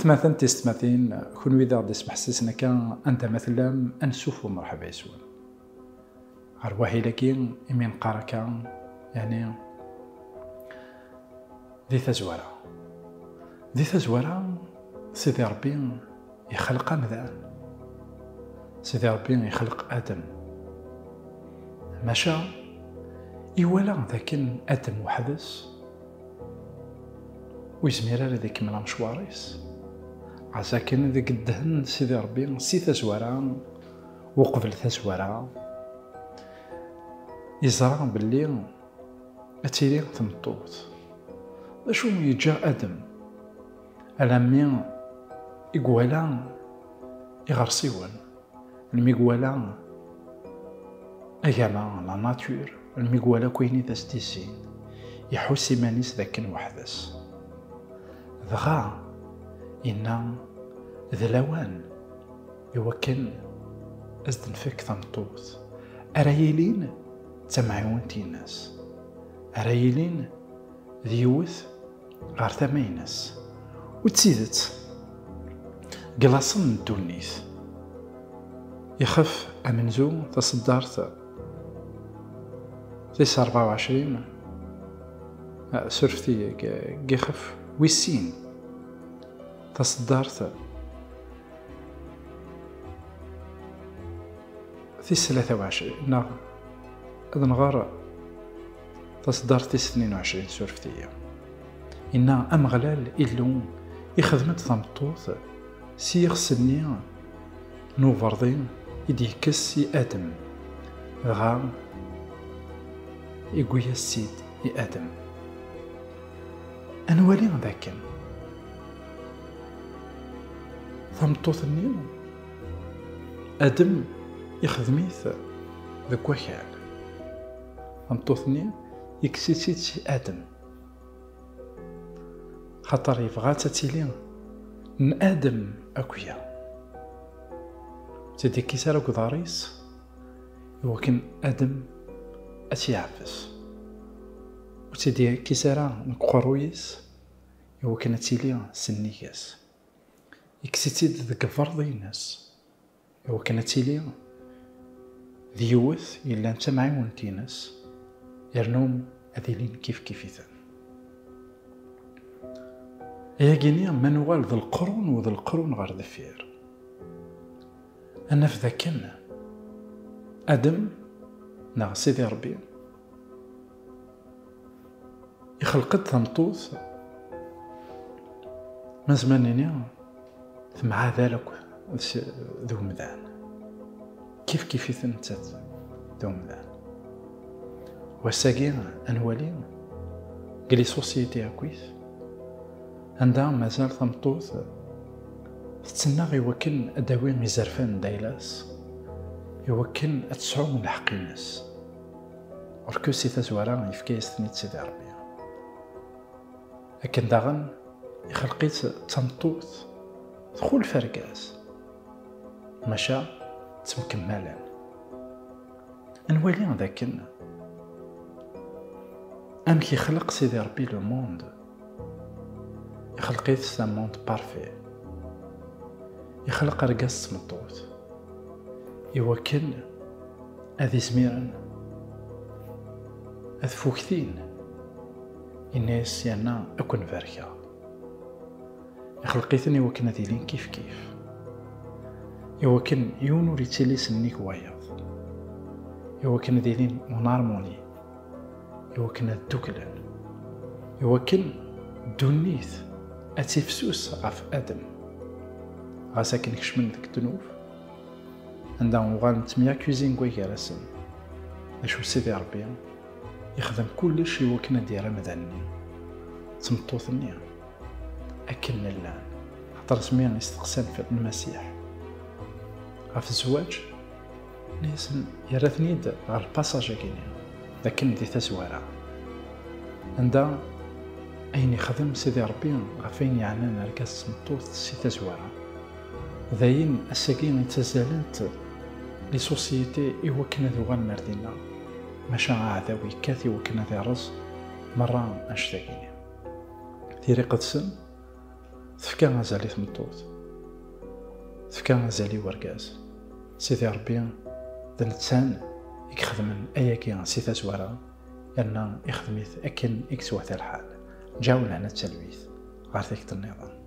ثماثن تستماثين كون ويدا غادي يسمح سيسنا كان أنت مثلا أنسوف ومرحبا يسون أرواحي لكن إمين قاركا يعني ذي ثزورة سيدي ربي يخلق مذان سيدي ربي يخلق آدم ماشا إيوالا ذاكن آدم وحدس ويزمير على ذيك من مشواريس عساكن ذيك الدهن سيدي ربي سي ثزورة وقبل ثزورة يزرع باللي أتيلي تمطوط شو يجا آدم ألمي إقوالا إغرسيون الميقوالا أياما لا ناتور الميقوالا كويني تستيسين يحوس إيمانيس ذاكن وحدس ضغا إنا ذلوان يوكن أزدن فيك تمطوط أرايلين تمعيون تيناس أرايلين ذيوث غار ثميناس وتسيدت قلاصن الدونيث يخف أمنزو تصدرت تيس 24 سرفتي يخف ويسين تصدرت تيس 23 نعم إذن غار تصدرت تيس 22 سرفتي إنا أمغلال إلو يخدمت ثمطوث سيغسني نوفردين يديكس سي آدم غا يقويا السيد آدم أنوالي ذاكن ثمطوث النيل آدم يخدميث ذاك وحال ثمطوث النيل يكسيتيت سي آدم خاطر يبغى تتيلي من آدم أكويا تدي كيسارة كضاريس يوكن آدم أتيعفس وتدي كيسارة نقرويس يوكن أتيلي سنيكاس يكسيتيد ذك فرضي الناس يوكن أتيلي ذيوث إلا أنت معي ونتيناس يرنوم أذيلين كيف كيفيثان ياكيني منوال ذا القرون وذا القرون غير ذفير أنا في ذاكن آدم نا سيدي ربي يخلقت ثمطوث ما زمانيني مع ذلك ذو مذان كيف ثنتات ذو مذان وساقين أنوالي قلي سوسيتي أكويث عندها مازال ثمطوث تتسنى يوكل أداوي مزرفان دايلاس يوكل أتسعو من حق الناس وركو سي تزوارا يفكيس ثنيت سيدي ربي لكن داغن يخلقيت تمطوث دخول فرقاس مشا تمكمالا نولي ذاكن أم كي خلق سيدي ربي لو موند يخلقيت سا موند بارفي يخلق رقاس تمطوث يوكل أذي سميرا أذ فوكثين الناس يانا أكون فاركا يخلقيتني وكنا ذيلين كيف يوكن يونو ريتيلي سنيك وايض يوكن ذيلين منارموني يوكن الدوكلان يوكن دونيث أتفسوس غاف آدم غاساكن كشمن ذك الدنوف عندهم غال تميا كوزين كوي كراسن اشو سيدي ربي يخدم كلش يوكنا ديرا مذني تمطوثني أكلنا اللان خاطر سمينا يستقسم في المسيح غاف الزواج نيسن يرثني غا الباساج كيني لكن دي تزوارا عندها أين يخدم سيدي ربي غافين يعنان ركاز تمطوث سي تزوارا ذاين الساكين يتزالنت لي سوسيتي يوكنا ذوغان مردينا ماشا عذاوي كاثي وكنا ذي رز مرة أنشتاكيني ثيري قدسن غاف الزواج نيسن يرثني غا الباساج كيني لكن دي تزوارا عندها أين يخدم سيدي ربي غافين يعنان ركاز تمطوث سي تزوارا ذاين الساكين يتزالنت لي سوسيتي يوكنا ذوغان مردينا ماشا عذاوي كاثي وكنا ذي رز مرة أنشتاكيني تفكا غازالي ثمطوط، تفكا غازالي ورقاز. سيدي ربي ذا نتسان يخدمن اياكي سي تزوارا لأن يخدميت أكن إكسوات الحال جاول عنا التلويث غير ذيك النظام.